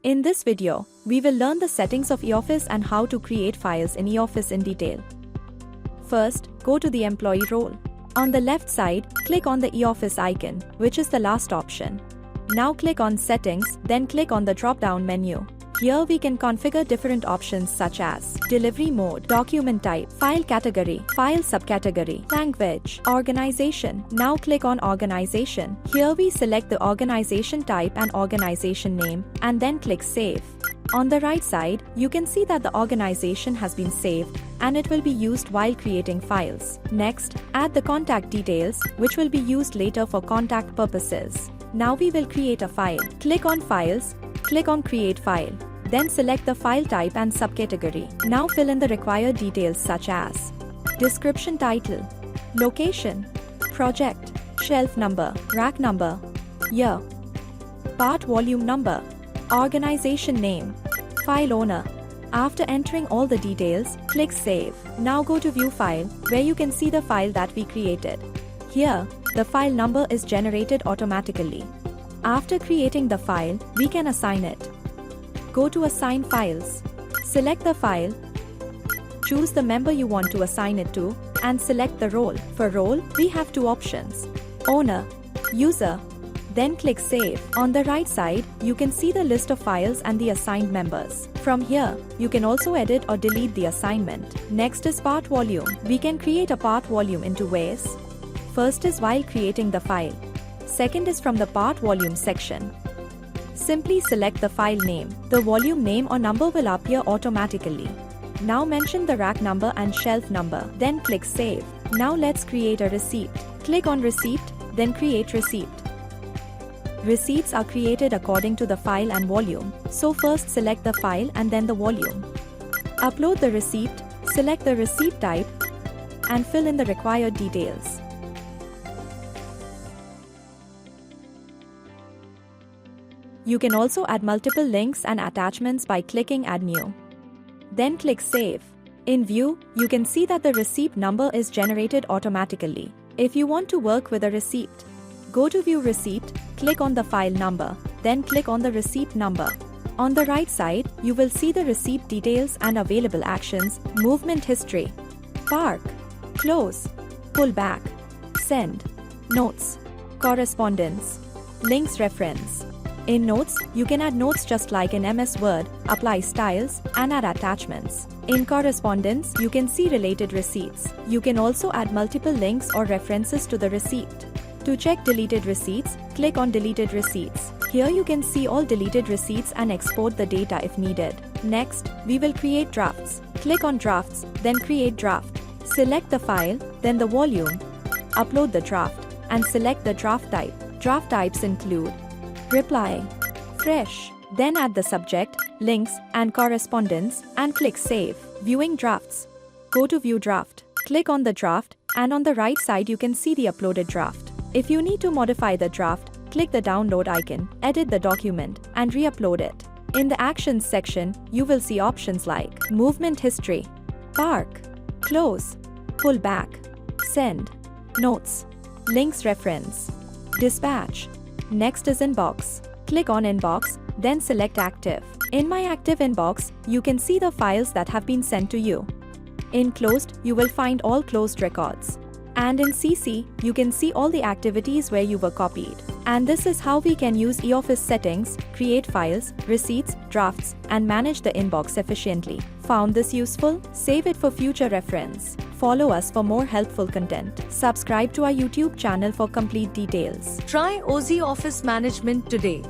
In this video, we will learn the settings of eOffice and how to create files in eOffice in detail. First, go to the employee role. On the left side, click on the eOffice icon, which is the last option. Now click on Settings, then click on the drop-down menu. Here we can configure different options such as delivery mode, document type, file category, file subcategory, language, organization. Now click on organization. Here we select the organization type and organization name and then click Save. On the right side, you can see that the organization has been saved and it will be used while creating files. Next, add the contact details, which will be used later for contact purposes. Now we will create a file. Click on Files, click on Create File. Then select the file type and subcategory. Now fill in the required details such as description title, location, project, shelf number, rack number, year, part volume number, organization name, file owner. After entering all the details, click Save. Now go to View File, where you can see the file that we created. Here, the file number is generated automatically. After creating the file, we can assign it. Go to Assign Files. Select the file, choose the member you want to assign it to, and select the role. For role, we have two options: Owner, User. Then click Save. On the right side, you can see the list of files and the assigned members. From here, you can also edit or delete the assignment. Next is Part Volume. We can create a part volume in two ways. First is while creating the file. Second is from the Part Volume section. Simply select the file name. The volume name or number will appear automatically. Now mention the rack number and shelf number. Then click Save. Now let's create a receipt. Click on Receipt, then Create Receipt. Receipts are created according to the file and volume. So first select the file and then the volume. Upload the receipt, select the receipt type, and fill in the required details. You can also add multiple links and attachments by clicking Add New. Then click Save. In View, you can see that the receipt number is generated automatically. If you want to work with a receipt, go to View Receipt, click on the file number, then click on the receipt number. On the right side, you will see the receipt details and available actions, movement history, park, close, pull back, send, notes, correspondence, links reference. In Notes, you can add notes just like in MS Word, apply styles, and add attachments. In Correspondence, you can see related receipts. You can also add multiple links or references to the receipt. To check deleted receipts, click on Deleted Receipts. Here you can see all deleted receipts and export the data if needed. Next, we will create drafts. Click on Drafts, then Create Draft. Select the file, then the volume. Upload the draft, and select the draft type. Draft types include Reply, Fresh. Then add the subject, links, and correspondence, and click Save. Viewing drafts. Go to View Draft. Click on the draft, and on the right side you can see the uploaded draft. If you need to modify the draft, click the download icon, edit the document, and re-upload it. In the Actions section, you will see options like Movement History, Park, Close, Pull Back, Send, Notes, Links Reference, Dispatch. Next is Inbox. Click on Inbox, then select Active. In My Active Inbox, you can see the files that have been sent to you. In Closed, you will find all closed records. And in CC, you can see all the activities where you were copied. And this is how we can use eOffice settings, create files, receipts, drafts, and manage the inbox efficiently. Found this useful? Save it for future reference. Follow us for more helpful content. Subscribe to our YouTube channel for complete details. Try OZ Office Management today.